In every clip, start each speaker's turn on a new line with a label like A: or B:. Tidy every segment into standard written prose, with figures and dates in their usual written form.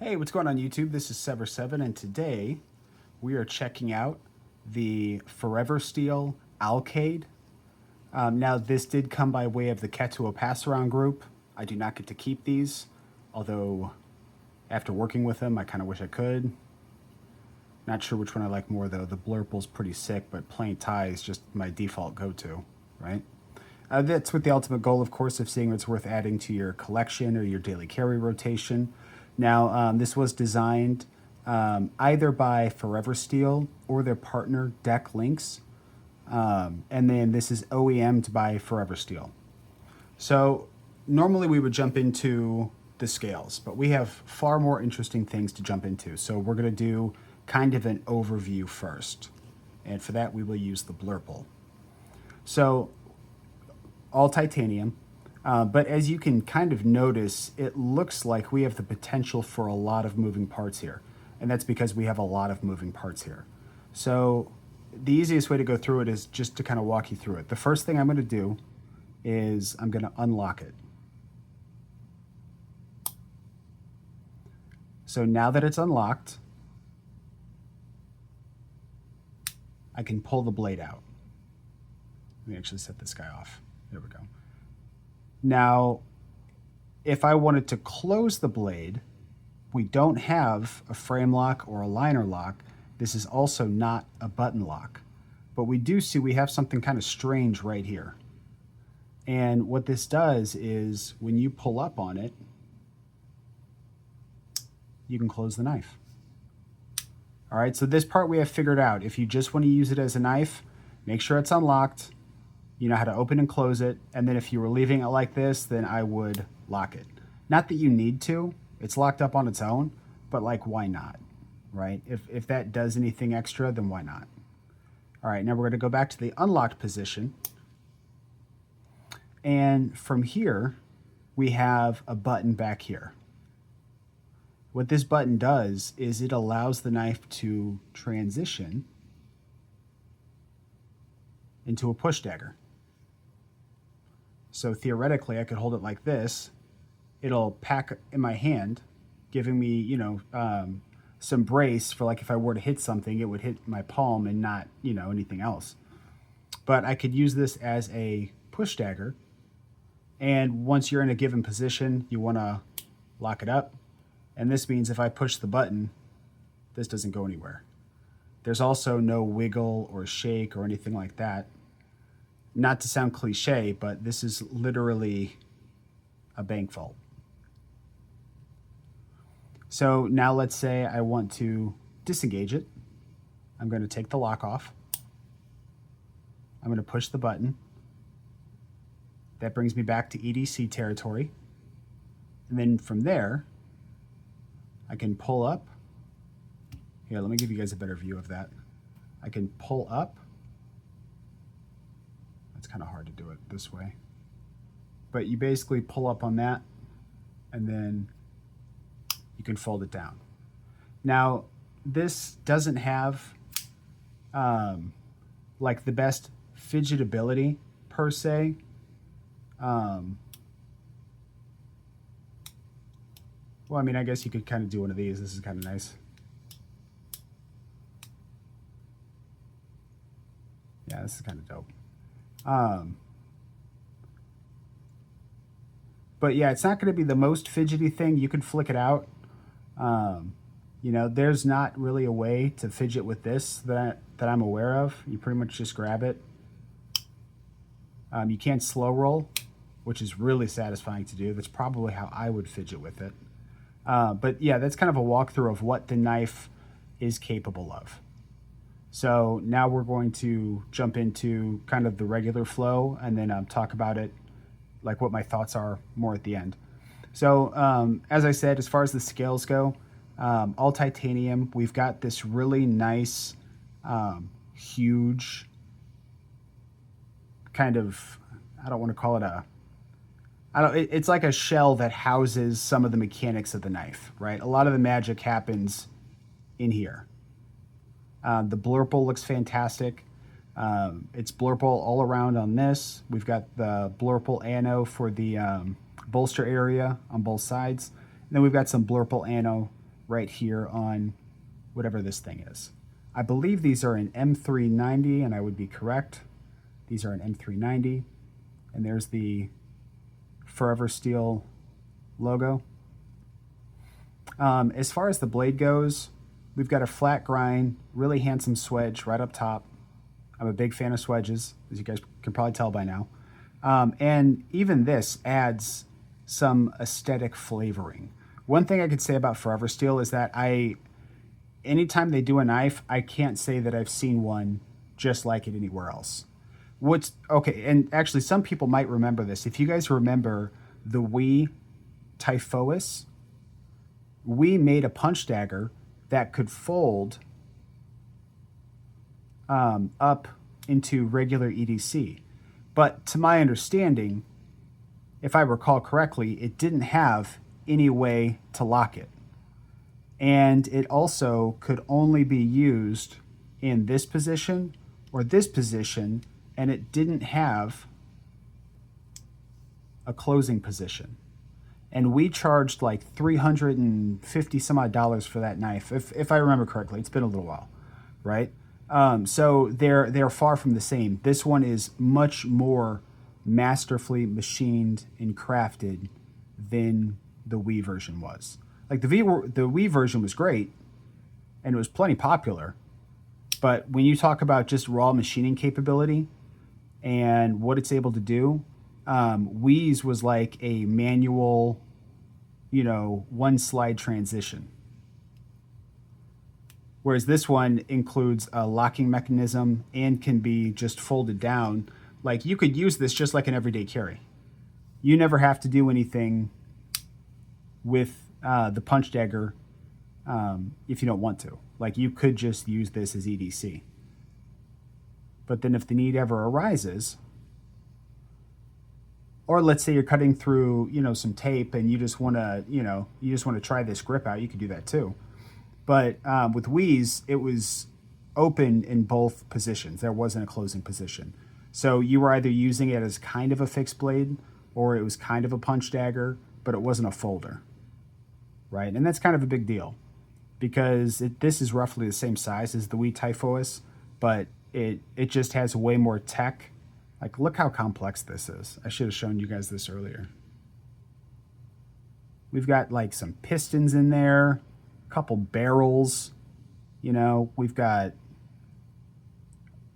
A: Hey, what's going on YouTube? This is Sever7 and today we are checking out the Forever Steel Alkaid. Now this did come by way of the Ketua pass-around group. I do not get to keep these, although after working with them I kind of wish I could. Not sure which one I like more though. The Blurple's pretty sick, but plain tie is just my default go-to, right? That's with the ultimate goal, of course, of seeing what's worth adding to your collection or your daily carry rotation. Now, this was designed either by Forever Steel or their partner Deck Links, and then this is OEM'd by Forever Steel. So normally we would jump into the scales, but we have far more interesting things to jump into. So we're going to do kind of an overview first, and for that we will use the Blurple. So all titanium. But as you can kind of notice, it looks like we have the potential for a lot of moving parts here. And that's because we have a lot of moving parts here. So the easiest way to go through it is just to kind of walk you through it. The first thing I'm going to do is I'm going to unlock it. So now that it's unlocked, I can pull the blade out. Let me actually set this guy off. There we go. Now, if I wanted to close the blade, we don't have a frame lock or a liner lock. This is also not a button lock. But we do see we have something kind of strange right here. And what this does is when you pull up on it, you can close the knife. All right, so this part we have figured out. If you just want to use it as a knife, make sure it's unlocked. You know how to open and close it, and then if you were leaving it like this, then I would lock it. Not that you need to, it's locked up on its own, but like, why not, right? If that does anything extra, then why not? All right, now we're gonna go back to the unlocked position. And from here, we have a button back here. What this button does is it allows the knife to transition into a push dagger. So theoretically, I could hold it like this. It'll pack in my hand, giving me, you know, some brace for like if I were to hit something, it would hit my palm and not, you know, anything else. But I could use this as a push dagger. And once you're in a given position, you want to lock it up. And this means if I push the button, this doesn't go anywhere. There's also no wiggle or shake or anything like that. Not to sound cliche, but this is literally a bank vault. So now let's say I want to disengage it. I'm going to take the lock off. I'm going to push the button. That brings me back to EDC territory. And then from there, I can pull up. Here, let me give you guys a better view of that. I can pull up. It's kind of hard to do it this way. But you basically pull up on that and then you can fold it down. Now, this doesn't have like the best fidgetability per se. Well, I mean, I guess you could kind of do one of these. This is kind of nice. Yeah, this is kind of dope. But yeah, it's not going to be the most fidgety thing. You can flick it out. You know, there's not really a way to fidget with this that I'm aware of. You pretty much just grab it. You can't slow roll, which is really satisfying to do. That's probably how I would fidget with it. But yeah, that's kind of a walkthrough of what the knife is capable of. So now we're going to jump into kind of the regular flow and then talk about it, like what my thoughts are more at the end. So as I said, as far as the scales go, all titanium. We've got this really nice, huge kind of, I don't want to call it a, it's like a shell that houses some of the mechanics of the knife, right? A lot of the magic happens in here. The Blurple looks fantastic. It's Blurple all around on this. We've got the Blurple Anno for the bolster area on both sides. And then we've got some Blurple Anno right here on whatever this thing is. I believe these are an M390, and I would be correct. These are an M390, and there's the Forever Steel logo. As far as the blade goes, we've got a flat grind, really handsome swedge right up top. I'm a big fan of swedges, as you guys can probably tell by now. And even this adds some aesthetic flavoring. One thing I could say about Forever Steel is that anytime they do a knife, I can't say that I've seen one just like it anywhere else. Okay, and actually some people might remember this. If you guys remember the Wii Typhoeus, we made a punch dagger that could fold up into regular EDC. But to my understanding, if I recall correctly, it didn't have any way to lock it. And it also could only be used in this position or this position, and it didn't have a closing position. And we charged like $350 some odd for that knife, if I remember correctly. It's been a little while, right? So they're far from the same. This one is much more masterfully machined and crafted than the Wii version was. Like the Wii version was great, and it was plenty popular. But when you talk about just raw machining capability and what it's able to do, Wii's was like a manual, one slide transition. Whereas this one includes a locking mechanism and can be just folded down. Like you could use this just like an everyday carry. You never have to do anything with the punch dagger if you don't want to. Like you could just use this as EDC. But then if the need ever arises, or let's say you're cutting through, some tape and you just want to try this grip out, you could do that too. But with Wii's, it was open in both positions. There wasn't a closing position. So you were either using it as kind of a fixed blade or it was kind of a punch dagger, but it wasn't a folder, right? And that's kind of a big deal because this is roughly the same size as the Wii Typhoeus, but it just has way more tech. Like, look how complex this is. I should have shown you guys this earlier. We've got like some pistons in there, a couple barrels, we've got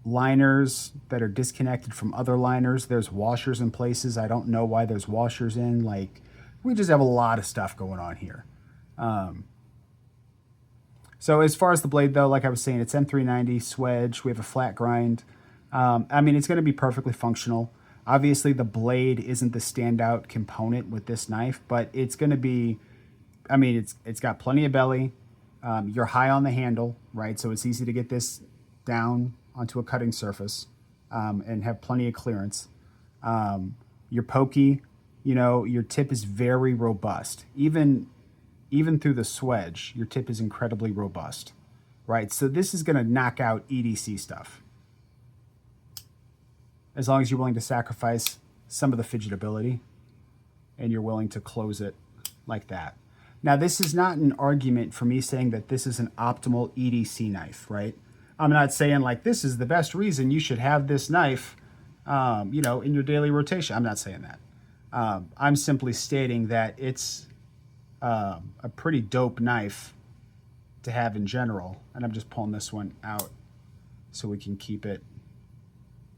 A: liners that are disconnected from other liners. There's washers in places. I don't know why there's washers in. Like, we just have a lot of stuff going on here. So as far as the blade, though, like I was saying, it's M390 swedge. We have a flat grind. It's going to be perfectly functional. Obviously, the blade isn't the standout component with this knife, but it's going to be, it's got plenty of belly. You're high on the handle, right? So it's easy to get this down onto a cutting surface and have plenty of clearance. You're pokey, your tip is very robust. Even through the swedge, your tip is incredibly robust, right? So this is going to knock out EDC stuff. As long as you're willing to sacrifice some of the fidgetability and you're willing to close it like that. Now, this is not an argument for me saying that this is an optimal EDC knife, right? I'm not saying like this is the best reason you should have this knife, in your daily rotation. I'm not saying that. I'm simply stating that it's a pretty dope knife to have in general. And I'm just pulling this one out so we can keep it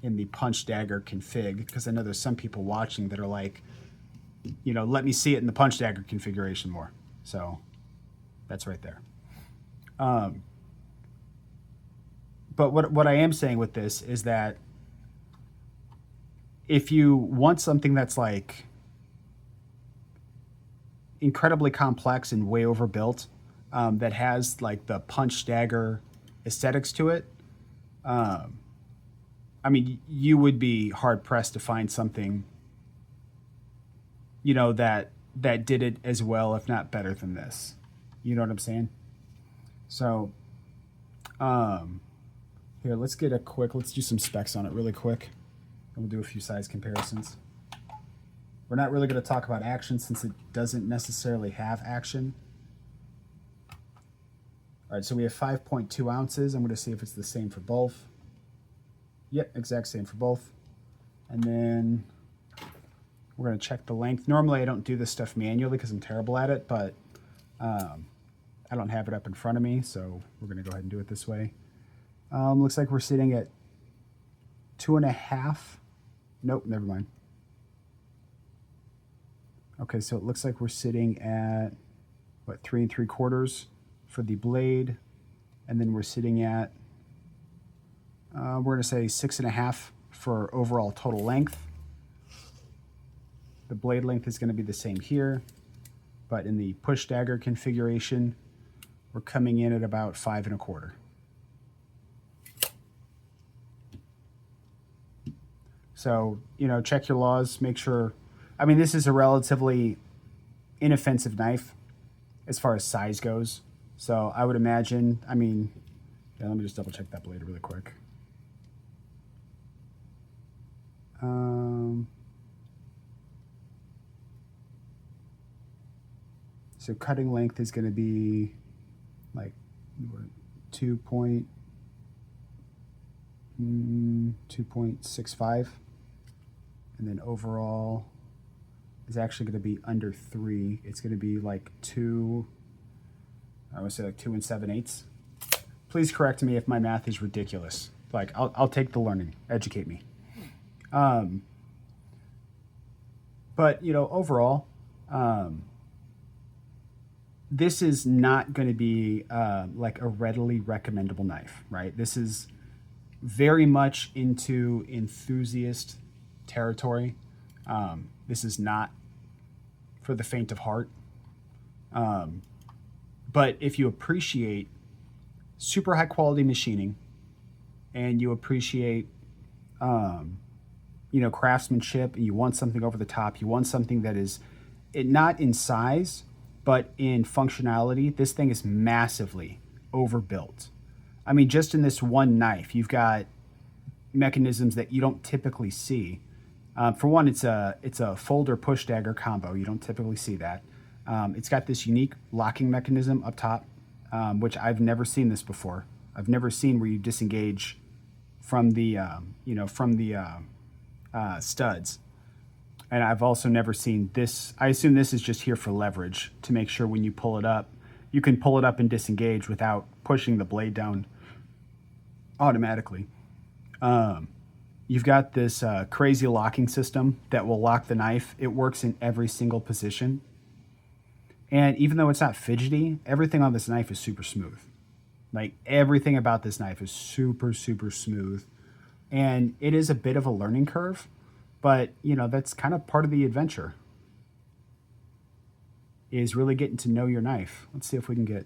A: in the punch dagger config, because I know there's some people watching that are like, let me see it in the punch dagger configuration more. So that's right there. But what I am saying with this is that if you want something that's like incredibly complex and way overbuilt, that has like the punch dagger aesthetics to it, you would be hard pressed to find something, that did it as well, if not better than this. You know what I'm saying? So, here, let's do some specs on it really quick. And we'll do a few size comparisons. We're not really going to talk about action since it doesn't necessarily have action. All right, so we have 5.2 ounces. I'm going to see if it's the same for both. Yep, exact same for both. And then we're going to check the length. Normally I don't do this stuff manually because I'm terrible at it, but I don't have it up in front of me, so we're going to go ahead and do it this way. Looks like we're sitting at 2.5. Nope, never mind. Okay, so it looks like we're sitting at, what, 3 3/4 for the blade, and then we're sitting at, we're going to say 6.5 for overall total length. The blade length is going to be the same here, but in the push dagger configuration, we're coming in at about 5 1/4. So, you know, check your laws, make sure. I mean, this is a relatively inoffensive knife as far as size goes. So I would imagine, I mean, yeah, let me just double check that blade really quick. So cutting length is going to be like 2.65, and then overall is actually going to be under 3. It's going to be like 2. I would say like 2 7/8. Please correct me if my math is ridiculous. Like I'll take the learning. Educate me. But you know, overall, this is not going to be like a readily recommendable knife, right? This is very much into enthusiast territory. This is not for the faint of heart. But if you appreciate super high quality machining and you appreciate, you know, craftsmanship, and you want something over the top, you want something that is not in size, but in functionality, this thing is massively overbuilt. I mean, just in this one knife, you've got mechanisms that you don't typically see. For one, it's a folder push dagger combo. You don't typically see that. It's got this unique locking mechanism up top, which I've never seen this before. I've never seen where you disengage from the you know, from the studs. And I've also never seen this. I assume this is just here for leverage to make sure when you pull it up, you can pull it up and disengage without pushing the blade down automatically. You've got this crazy locking system that will lock the knife. It works in every single position. And even though it's not fidgety, everything on this knife is super smooth. Like everything about this knife is super, super smooth. And it is a bit of a learning curve, but you know, that's kind of part of the adventure, is really getting to know your knife. Let's see if we can get,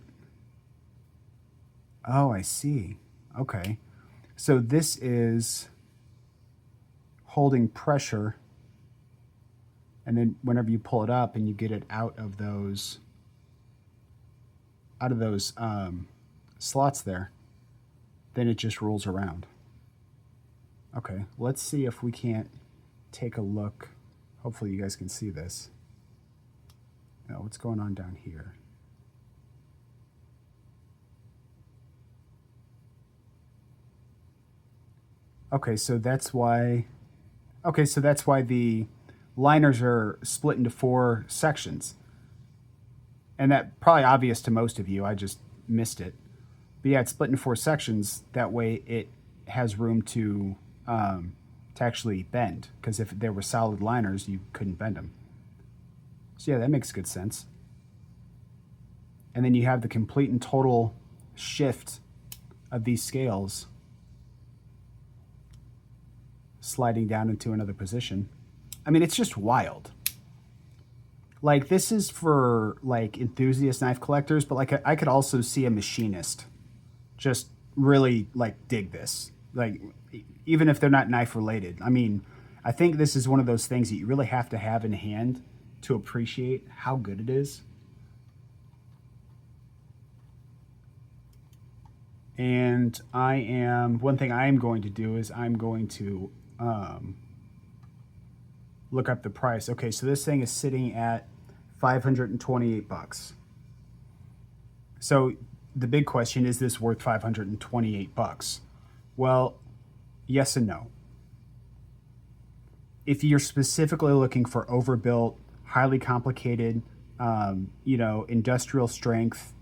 A: oh, I see. Okay. So this is holding pressure, and then whenever you pull it up and you get it out of those slots there, then it just rolls around. Okay, let's see if we can't take a look. Hopefully you guys can see this. Now, what's going on down here? Okay, so that's why. Okay, so that's why the liners are split into 4 sections. And that probably obvious to most of you. I just missed it. But yeah, it's split into 4 sections. That way it has room to actually bend. Because if there were solid liners, you couldn't bend them. So yeah, that makes good sense. And then you have the complete and total shift of these scales sliding down into another position. I mean, it's just wild. Like, this is for like enthusiast knife collectors, but like I could also see a machinist just really like dig this. Like, even if they're not knife related. I mean, I think this is one of those things that you really have to have in hand to appreciate how good it is. And one thing I am going to do is I'm going to look up the price. Okay, so this thing is sitting at $528. So the big question, is this worth 528 bucks? Well, yes and no. If you're specifically looking for overbuilt, highly complicated, industrial strength,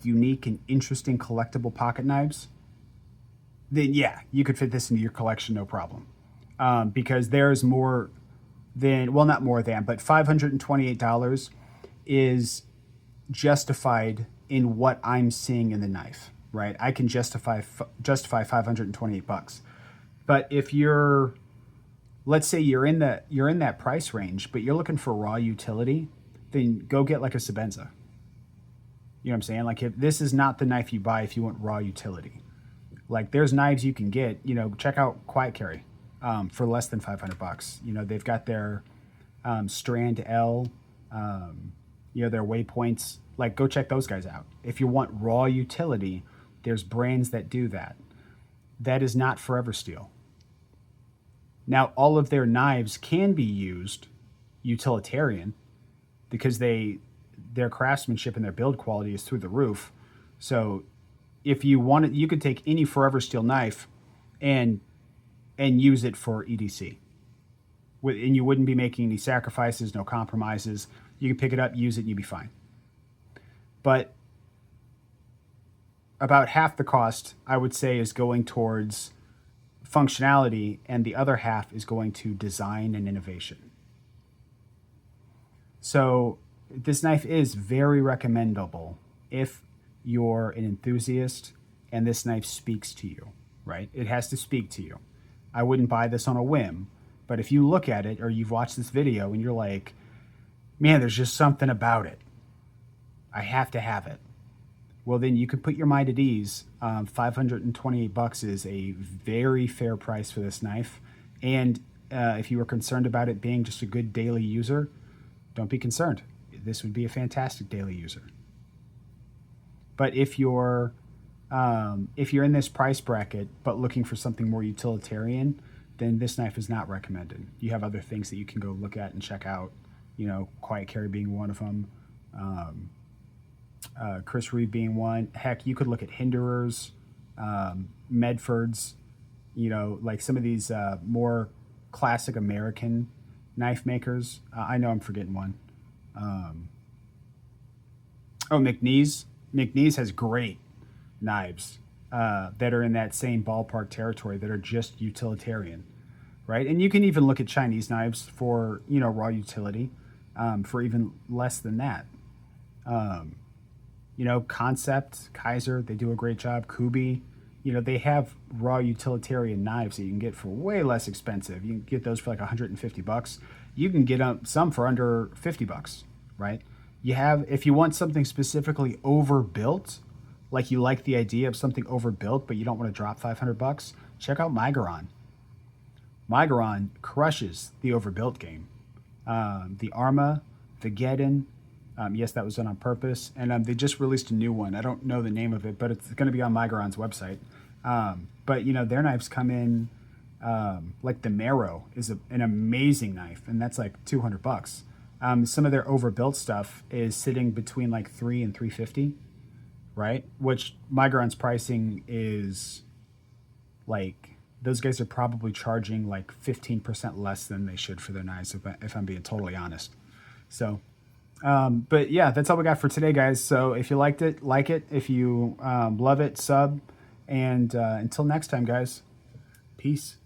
A: unique and interesting collectible pocket knives, then yeah, you could fit this into your collection, no problem. Because there's more than, well, not more than, but $528 is justified in what I'm seeing in the knife, right? I can justify 528 bucks. But if you're, let's say you're in that price range, but you're looking for raw utility, then go get like a Sebenza. You know what I'm saying? Like, if this is not the knife you buy if you want raw utility. Like, there's knives you can get, check out Quiet Carry for less than 500 bucks. They've got their Strand L, their Waypoints. Like, go check those guys out. If you want raw utility, there's brands that do that. That is not Forever Steel. Now, all of their knives can be used utilitarian because their craftsmanship and their build quality is through the roof. So if you want it, you could take any Forever Steel knife and use it for EDC. And you wouldn't be making any sacrifices, no compromises. You can pick it up, use it, and you'd be fine. But about half the cost, I would say, is going towards functionality, and the other half is going to design and innovation. So this knife is very recommendable if you're an enthusiast and this knife speaks to you, right? It has to speak to you. I wouldn't buy this on a whim, but if you look at it or you've watched this video and you're like, man, there's just something about it, I have to have it. Well, then you can put your mind at ease. 528 bucks is a very fair price for this knife. And if you were concerned about it being just a good daily user, don't be concerned. This would be a fantastic daily user. But if you're in this price bracket but looking for something more utilitarian, then this knife is not recommended. You have other things that you can go look at and check out. Quiet Carry being one of them. Chris Reeve being one. Heck, you could look at Hinderers, Medfords, like some of these more classic American knife makers. I know I'm forgetting one. McNeese. McNeese has great knives that are in that same ballpark territory that are just utilitarian, right? And you can even look at Chinese knives for, raw utility for even less than that. Concept, Kaiser, they do a great job. Kubi, they have raw utilitarian knives that you can get for way less expensive. You can get those for like 150 bucks. You can get some for under 50 bucks, right? If you want something specifically overbuilt, like you like the idea of something overbuilt, but you don't want to drop 500 bucks, check out Migaron. Migaron crushes the overbuilt game. The Arma, the Geddon, yes, that was done on purpose. And they just released a new one. I don't know the name of it, but it's going to be on Migaron's website. But, their knives come in, like the Marrow is an amazing knife, and that's like 200 bucks. Some of their overbuilt stuff is sitting between like $300 and $350, right? Which Migaron's pricing is like, those guys are probably charging like 15% less than they should for their knives, if I'm being totally honest. So, but yeah, that's all we got for today, guys. So if you liked it, like it. If you love it, sub. And until next time, guys, peace.